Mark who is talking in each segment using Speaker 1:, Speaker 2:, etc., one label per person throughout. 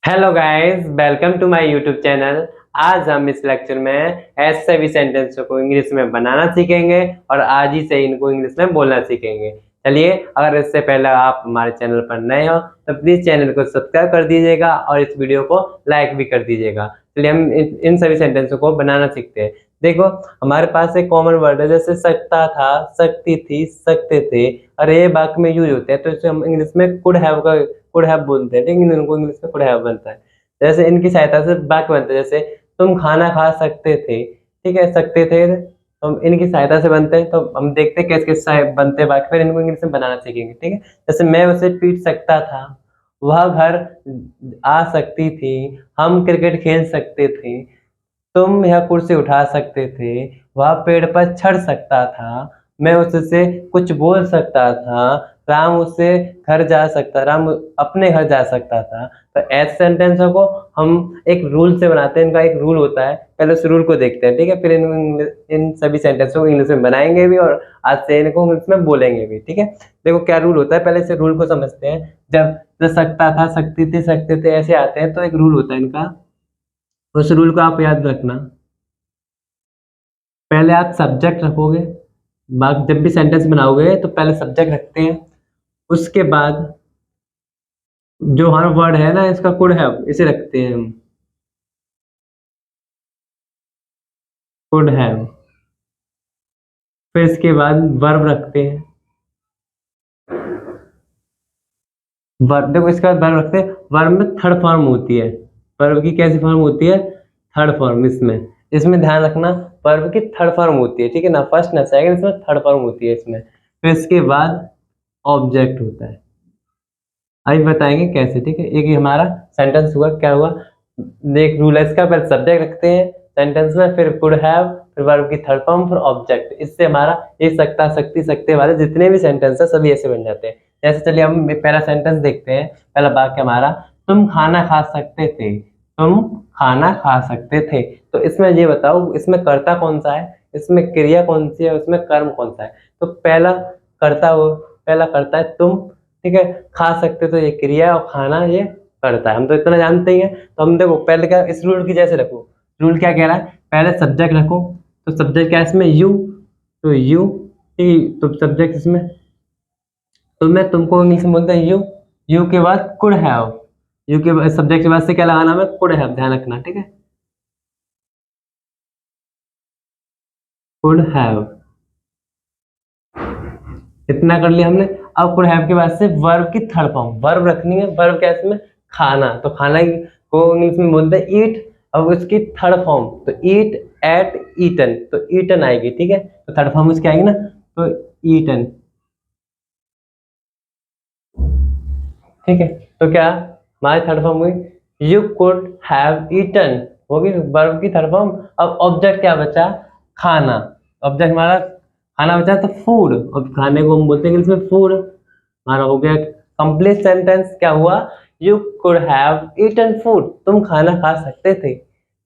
Speaker 1: Hello guys, welcome to my YouTube channel. आज हम इस लेक्चर में ऐसे सभी सेंटेंसों को इंग्लिश में बनाना सीखेंगे और आज ही से इनको इंग्लिश में बोलना सीखेंगे। चलिए, अगर इससे पहले आप हमारे चैनल पर नए हो तो प्लीज चैनल को सब्सक्राइब कर दीजिएगा और इस वीडियो को लाइक भी कर दीजिएगा। चलिए हम इन सभी सेंटेंसों को बनाना सीखते हैं। देखो, हमारे पास एक कॉमन वर्ड है, जैसे सकता था, सकती थी, सकते थे, और ये वाक्य में यूज होते हैं, तो इसे हम इंग्लिश में कुड हैव बोलते हैं, लेकिन इनको इंग्लिश में कुड हैव बनता है। जैसे इनकी सहायता से वाक्य बनते हैं, जैसे तुम खाना खा सकते थे। ठीक है, सकते थे तो इनकी सहायता से बनते हैं। तो हम देखते हैं कैसे कैसे बनते हैं वाक्य, फिर इनको इंग्लिश में बनाना सीखेंगे। ठीक है, जैसे मैं उसे पीट सकता था, वह घर आ सकती थी, हम क्रिकेट खेल सकते थे, तुम यह कुर्सी उठा सकते थे, वह पेड़ पर चढ़ सकता था, मैं उससे कुछ बोल सकता था, राम उससे घर जा सकता, राम अपने घर जा सकता था। तो ऐसे सेंटेंसों को हम एक रूल से बनाते हैं। इनका एक रूल होता है, पहले उस रूल को देखते हैं। ठीक है, फिर इन सभी सेंटेंसों को इंग्लिश में बनाएंगे भी और आज से इनको इंग्लिश में बोलेंगे भी। ठीक है, देखो क्या रूल होता है, पहले से रूल को समझते हैं। जब सकता था, सकते थे ऐसे आते हैं, तो एक रूल होता है इनका, उस रूल को आप याद रखना। पहले आप सब्जेक्ट रखोगे, जब भी सेंटेंस बनाओगे तो पहले सब्जेक्ट रखते हैं, उसके बाद जो हर वर्ड है ना, इसका कुड हैव इसे रखते हैं हम, कुड हैव। फिर इसके बाद वर्ब रखते हैं, वर्ब। देखो इसके बाद वर्ब रखते हैं, वर्ब में थर्ड फॉर्म होती है। वर्ब की कैसी फॉर्म होती है? Third form. इसमें इसमें ध्यान रखना, वर्ब की थर्ड फॉर्म होती है। ठीक है ना, फर्स्ट ना सेकंड, इसमें थर्ड फॉर्म होती है इसमें। फिर इसके बाद ऑब्जेक्ट होता है, अभी बताएंगे कैसे। ठीक है, एक हमारा सेंटेंस हुआ, क्या हुआ, एक रूल है इसका, पहले सब्जेक्ट रखते हैं सेंटेंस में, फिर कुड हैव, फिर वर्ब की थर्ड फॉर्म, फिर ऑब्जेक्ट। इससे हमारा ये सकता, सकती, सकते वाले जितने भी सेंटेंस है सभी ऐसे बन जाते हैं। जैसे चलिए हम पहला सेंटेंस देखते हैं। पहला वाक्य हमारा, तुम खाना खा सकते थे, तुम खाना खा सकते थे। तो इसमें ये बताओ, इसमें कर्ता कौन सा है, इसमें क्रिया कौन सी है, उसमें कर्म कौन सा है? तो पहला करता है तुम। ठीक है, खा सकते तो ये क्रिया है और खाना ये करता है, हम तो इतना जानते ही हैं। तो हम देखो पहले क्या, इस रूल की जैसे रखो। रूल क्या कह रहा है, पहले सब्जेक्ट रखो। तो सब्जेक्ट क्या है इसमें? यू। तो यू, तो सब्जेक्ट इसमें, तो मैं तुमको इंग्लिश में बोलते हैं यू। यू के बाद कुड हैव, यू के बाद सब्जेक्ट के बाद से क्या लगाना है? कुड हैव, ध्यान रखना। ठीक है, कुड हैव, इतना कर लिया हमने। अब कुड हैव के बाद से वर्ब की थर्ड फॉर्म वर्ब रखनी है। वर्ब क्या है इसमें? खाना। तो खाना को इंग्लिश में बोलते हैं ईट। अब उसकी थर्ड फॉर्म, तो ईट, एट, ईटन, तो ईटन आएगी। ठीक है, तो थर्ड फॉर्म उसकी आएगी ना, तो ईटन। ठीक है, तो क्या हमारी थर्ड फॉर्म हुई, यू कुड हैव ईटन, होगी वर्ब की थर्ड फॉर्म। अब ऑब्जेक्ट क्या बचा? खाना। ऑब्जेक्ट हमारा खाना बचा, तो फूड। अब खाने को हम बोलते हैं इंग्लिश में फूड। हमारा हो गया कंप्लीट सेंटेंस। क्या हुआ? You could have eaten food, तुम खाना खा सकते थे,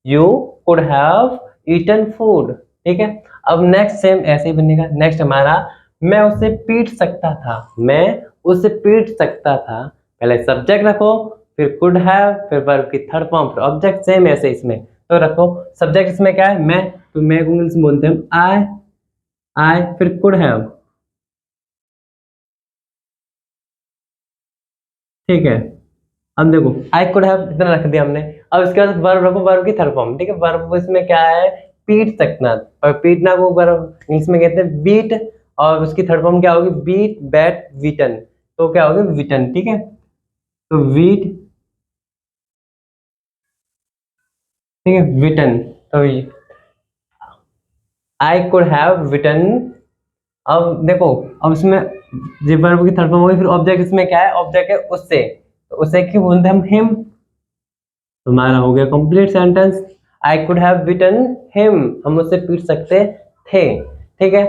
Speaker 1: you could have eaten food. ठीक है, अब नेक्स्ट सेम ऐसे ही बनेगा। नेक्स्ट हमारा, मैं उसे पीट सकता था, मैं उसे पीट सकता था। पहले सब्जेक्ट रखो, फिर कुड हैव, फिर वर्ब की थर्ड फॉर्म, फिर ऑब्जेक्ट। सेम ऐसे इसमें तो रखो। सब्जेक्ट इसमें क्या है? मैं। तो मैं को इंग्लिश में बोलते हैं आई, फिर कुड हैव। ठीक है, अब देखो आई कुड हैव इतना रख दिया हमने। अब इसके बाद वर्ब रखो, वर्ब की थर्ड फॉर्म। ठीक है, वर्ब इसमें क्या है? पीट सकना। और पीटना को वर्ब इंग्लिश में कहते हैं बीट, और उसकी थर्ड फॉर्म क्या होगी? Beat, bat, beaten. तो क्या होगी? विटन। ठीक है, तो वीट, ठीक है, विटन। तो आई कुड हैव विटन। अब देखो, अब इसमें ये वर्ब की थर्ड फॉर्म होगी, फिर ऑब्जेक्ट इसमें क्या है? ऑब्जेक्ट है उससे, तो उसे क्यों बोलते हैं हम? हिम। तुम्हारा हो गया complete sentence, I could have beaten him, हम उससे पीट सकते थे। ठीक है,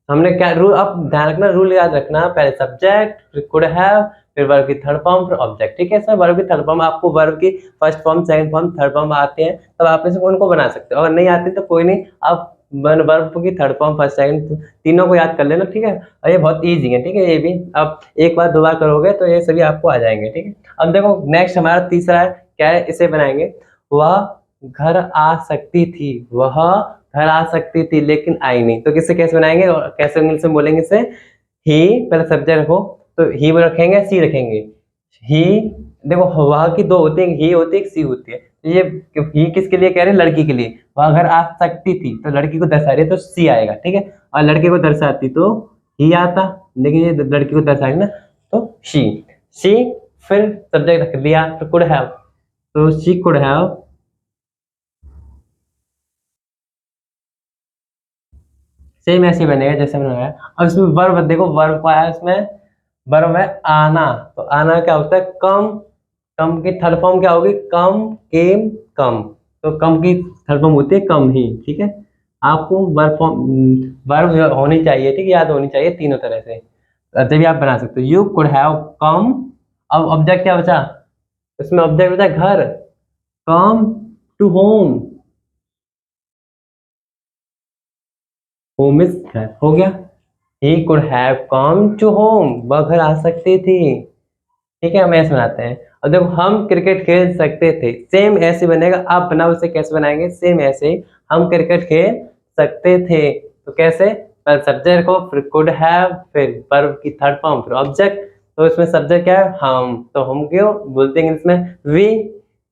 Speaker 1: हमने क्या रूल, अब ध्यान रखना, रूल याद रखना, पहले सब्जेक्ट, फिर कुड हैव, फिर वर्ब की थर्ड फॉर्म, फिर ऑब्जेक्ट। ठीक है सर, वर्ब की थर्ड फॉर्म आपको वर्ब की first form, second form, third form आते हैं तब आप इसे उनको बना सकते हो। अगर नहीं आते तो कोई नहीं, आप वर्ब की थर्ड फॉर्म, फर्स्ट, सेकंड, तीनों को याद कर लेना। ठीक है, और ये बहुत ईजी है। ठीक है, ये भी आप एक बार दो बार करोगे तो ये सभी आपको आ जाएंगे। ठीक है, अब देखो नेक्स्ट हमारा तीसरा है, क्या है, इसे बनाएंगे, वह घर आ सकती थी, वह घर आ सकती थी लेकिन आई नहीं। तो किससे कैसे बनाएंगे और कैसे इंग्लिश में बोलेंगे इसे, ही पहले सब्जेक्ट रखो, तो ही रखेंगे, सी रखेंगे। ही, देखो वह की दो होती है, ही होती है, एक सी होती है। ये ही किसके लिए कह रहे हैं, लड़की के लिए, वह घर आ सकती थी तो लड़की को दर्शा रही है तो सी आएगा, ठीक है। और लड़के को दर्शाती तो ही आता, लेकिन ये लड़की को दर्शा रही ना तो शी। फिर सब्जेक्ट रख दिया, फिर कुड हैव, तो शी कुड हैव, सेम ऐसे ही बनेगा जैसे हमने बनाया। अब इसमें वर्ब देखो, वर्ब को आया इसमें, वर्ब है आना। तो आना क्या होता है, कम, कम की थर्ड फॉर्म क्या होगी, कम, केम, कम। तो कम की थर्ड फॉर्म होती है कम ही, ठीक है। आपको वर्ब फॉर्म, वर्ब होनी चाहिए, ठीक है, याद होनी चाहिए तीनों तरह से, तभी आप बना सकते हो। यू कुड हैव कम, अब ऑब्जेक्ट क्या बचा, इसमें ऑब्जेक्ट बचा घर, come to home, home is घर, हो गया। He could have come to home, वह घर आ सकती थी, ठीक है। हम ऐसे बनाते हैं। और देखो हम क्रिकेट खेल सकते थे, सेम ऐसे बनेगा, आप बनाओ इसे कैसे बनाएंगे, सेम ऐसे ही, हम क्रिकेट खेल सकते थे, तो कैसे, पहले सब्जेक्ट को, फिर कुड हैव, फिर वर्ब की थर्ड फॉर्म, फिर ऑब्जेक्ट। तो इसमें सब्जेक्ट क्या है, हम, तो हम क्यों बोलते हैं इसमें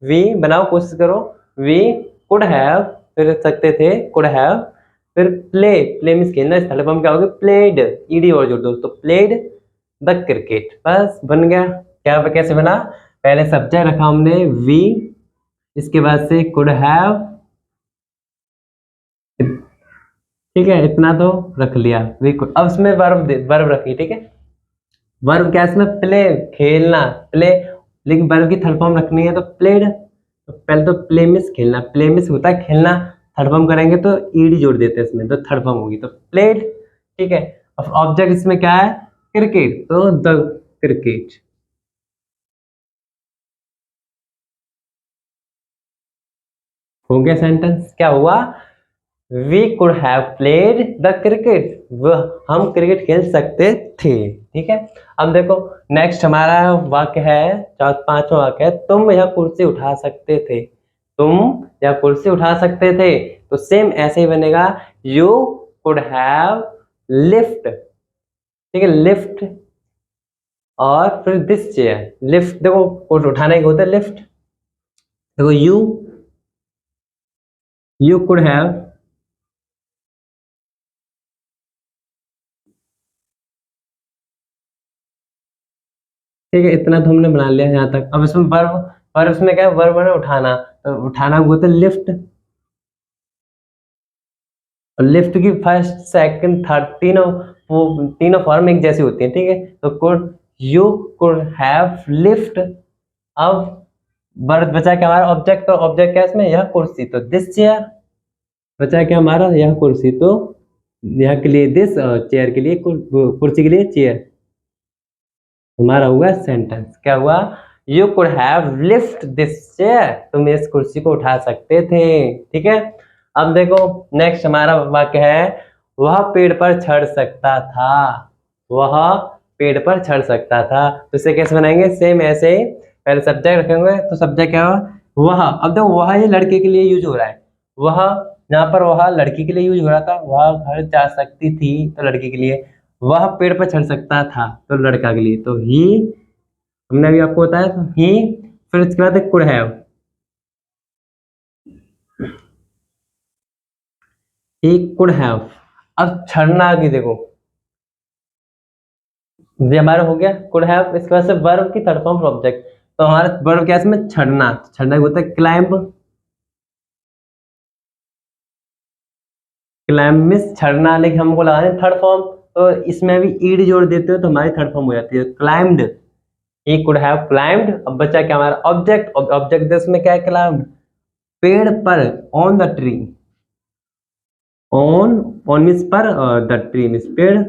Speaker 1: वी बनाओ, कोशिश करो, वी कुड हैव, फिर सकते थे कुड हैव, फिर प्ले मीन्स खेलना, इस थर्ड फॉर्म क्या होगा, प्लेड, ईडी और जोड़ दो तो प्लेड द क्रिकेट, बस बन गया। क्या कैसे बना, पहले सब्जेक्ट रखा हमने वी, इसके बाद से कुड हैव, ठीक है, इतना तो रख लिया वी कुड। अब इसमें वर्ब रखी, ठीक है। वर्ब क्या है इसमें, प्ले, खेलना, प्ले, लेकिन वर्ब की थर्ड फॉर्म रखनी है तो प्लेड। तो पहले तो प्ले मिस खेलना, प्ले मिस होता है खेलना, थर्ड फॉर्म करेंगे तो ईडी जोड़ देते हैं इसमें, तो थर्ड फॉर्म होगी तो प्लेड, ठीक है। अब ऑब्जेक्ट इसमें क्या है, क्रिकेट, तो द क्रिकेट, हो गया सेंटेंस। क्या हुआ, we could have played the cricket, वह हम क्रिकेट खेल सकते थे, ठीक है। अब देखो नेक्स्ट हमारा वाक्य है, पांचवा वाक्य है, तुम यह कुर्सी उठा सकते थे, तुम यह कुर्सी उठा सकते थे, तो सेम ऐसे ही बनेगा, यू कुड हैव लिफ्ट, ठीक है, लिफ्ट, और फिर दिस चेयर, लिफ्ट देखो कुछ उठाने के होता है लिफ्ट, देखो यू कुड हैव, ठीक है, इतना तो हमने बना लिया यहाँ तक। अब इसमें वर्ब, वर्ब इसमें क्या है, वर्ब है उठाना, तो उठाना बोलते हैं लिफ्ट, और लिफ्ट की फर्स्ट सेकंड थर्ड तीनों, वो तीनों फॉर्म एक जैसी होती है, ठीक है। तो could, you could have lift, अब वर्ब बचा क्या हमारा, ऑब्जेक्ट, तो ऑब्जेक्ट क्या है इसमें, यह कुर्सी, तो दिस चेयर, बचा क्या हमारा, यह कुर्सी, तो यह के लिए दिस, चेयर के लिए कुर्सी के लिए चेयर, हमारा हुआ सेंटेंस। क्या हुआ, you could have lift this chair, तुम इस कुर्सी को उठा सकते थे, ठीक है। अब देखो नेक्स्ट हमारा वाक्य है, वह पेड़ पर चढ़ सकता था, वह पेड़ पर चढ़ सकता था, तो इसे कैसे बनाएंगे, सेम ऐसे ही, पहले सब्जेक्ट रखेंगे, तो सब्जेक्ट क्या हुआ, वह, अब देखो वह ये लड़के के लिए यूज हो रहा है, वह, यहाँ पर वह लड़की के लिए यूज हो रहा था, वह घर जा सकती थी तो लड़की के लिए, वह पेड़ पर चढ़ सकता था तो लड़का के लिए, तो ही, हमने अभी आपको बताया तो ही, फिर उसके बाद could have, he could have. अब छड़ना की देखो, ये हमारा हो गया कुड हैव, इसके बाद से वर्ब की थर्ड फॉर्म ऑब्जेक्ट, तो हमारा वर्ब क्या है इसमें, छड़ना, छड़ना होता है क्लाइंब, क्लाइंब मिस छड़ना, लेकिन हमको लगाना है थर्ड फॉर्म, तो इसमें भी ईड जोड़ देते हो तो हमारी थर्ड फॉर्म हो जाती है climbed, he could have climbed. अब बचा क्या हमारा ऑब्जेक्ट, ऑब्जेक्ट इसमें क्या है, क्लाइंब्ड, पेड़ पर, on the tree, on, on means पर, द ट्री मीन्स पेड़,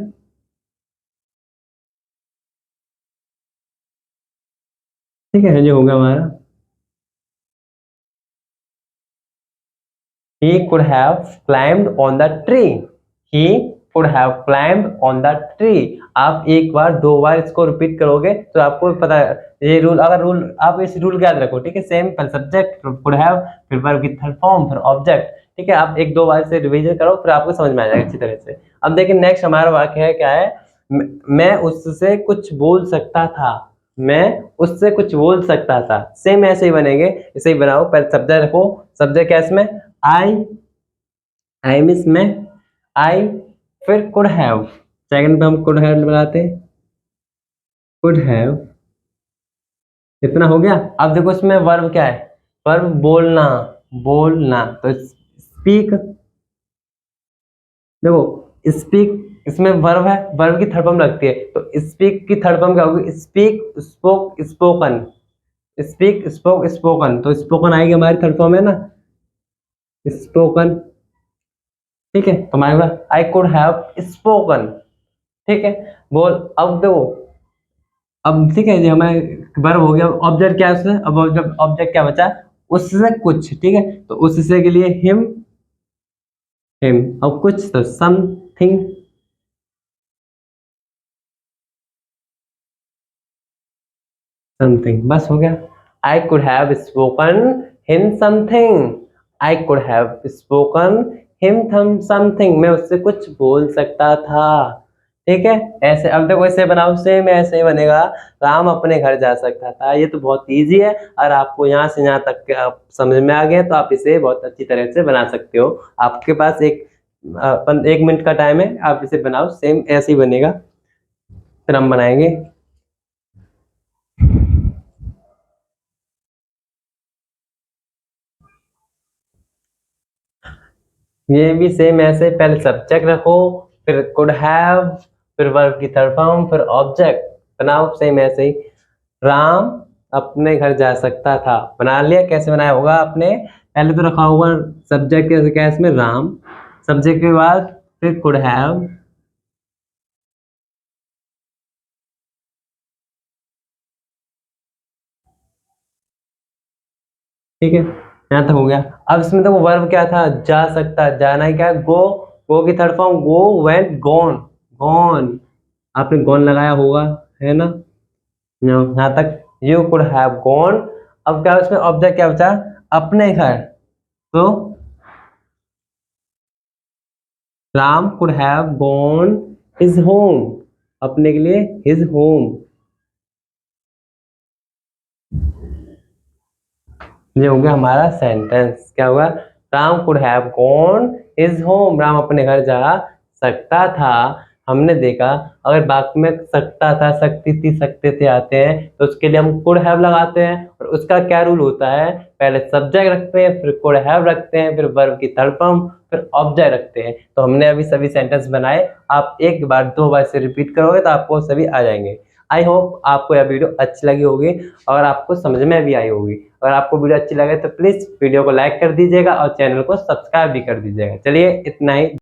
Speaker 1: ठीक है, ये हो गया हमारा, he could have climbed on the tree, he could have climbed on the tree. आप एक बार 2 बार इसको रिपीट करोगे तो आपको पता है ये रूल, अगर रूल आप इस रूल को याद रखो, ठीक है। सेम पहले सब्जेक्ट, कुड हैव, फिर वर्ब की थर्ड फॉर्म, फिर ऑब्जेक्ट, ठीक है। आप 1-2 बार से रिवीजन करो, फिर आपको समझ में आ जाएगा अच्छी तरह से। अब देखिए नेक्स्ट हमारा वाक्य है, क्या है, मैं उससे कुछ बोल सकता था, मैं उससे कुछ बोल सकता था। सेम ऐसे ही बनेंगे, ऐसे ही बनाओ। पहले सब्जेक्ट रखो, सब्जेक्ट क्या है इसमें, आई मीन्स में, आई, फिर कुड हैव, सेकंड पे हम कुड हैव बनाते हैं, कुड हैव, इतना हो गया। अब देखो इसमें वर्ब क्या है, वर्ब बोलना, बोलना, तो स्पीक, देखो स्पीक इसमें वर्ब है, वर्ब की थर्ड फॉर्म लगती है, तो स्पीक की थर्ड फॉर्म क्या होगी, speak, spoke, spoken, speak, spoke, spoken, तो स्पोकन आएगी हमारी थर्ड फॉर्म है ना, स्पोकन, ठीक है। तो हमारे पास आई कुड हैव स्पोकन, ठीक है। बोल, अब देखो, अब ठीक है, ये हमारे वर्ब हो गया, ऑब्जेक्ट क्या है उससे, अब ऑब्जेक्ट क्या बचा, उससे कुछ, ठीक है। तो उससे के लिए हिम, हिम, अब कुछ तो समथिंग, समथिंग, बस हो गया। आई could have spoken him something, I could have spoken him थम समथिंग, मैं उससे कुछ बोल सकता था, ठीक है। ऐसे अब देखो इसे बनाओ, सेम ऐसे ही बनेगा, राम अपने घर जा सकता था। ये तो बहुत इजी है, और आपको यहाँ से यहाँ तक आप समझ में आ गए तो आप इसे बहुत अच्छी तरह से बना सकते हो। आपके पास 1 मिनट का टाइम है, आप इसे बनाओ, सेम ऐसे ही बनेगा। फिर हम बनाएंगे, ये भी सेम ऐसे, पहले सब्जेक्ट रखो, फिर कुड हैव, फिर वर्ब की थर्ड फॉर्म, फिर ऑब्जेक्ट, बनाओ सेम ऐसे ही। राम अपने घर जा सकता था, बना लिया, कैसे बनाया होगा आपने, पहले तो रखा होगा सब्जेक्ट कैसे, क्या है इसमें, राम, सब्जेक्ट के बाद फिर कुड हैव, ठीक है, यहाँ तक हो गया। अब इसमें तो वो वर्ब क्या था, जा सकता, जाना ही क्या है, गो की थर्ड फॉर्म गो, वेंट, गॉन, गॉन, आपने गॉन लगाया होगा, है ना, यहाँ तक। यू कुड हैव गॉन, अब क्या उसमें ऑब्जेक्ट क्या बचा, अपने घर, तो Ram could have gone his home, अपने के लिए हिज होम, ये हो गया हमारा सेंटेंस। क्या हुआ, Ram could have gone his home, Ram अपने घर जा सकता था। हमने देखा अगर वाक्य में सकता था, सकती थी, सकते थे आते हैं, तो उसके लिए हम कुड हैव लगाते हैं। और उसका क्या रूल होता है, पहले सब्जेक्ट रखते हैं, फिर कुड हैव रखते हैं, फिर वर्ब की थर्ड फॉर्म, फिर ऑब्जेक्ट रखते हैं। तो हमने अभी सभी सेंटेंस बनाए, आप 1 बार 2 बार से रिपीट करोगे तो आपको सभी आ जाएंगे। आई होप आपको यह वीडियो अच्छी लगी होगी और आपको समझ में भी आई होगी। अगर आपको वीडियो अच्छी लगे तो प्लीज़ वीडियो को लाइक कर दीजिएगा और चैनल को सब्सक्राइब भी कर दीजिएगा। चलिए इतना ही।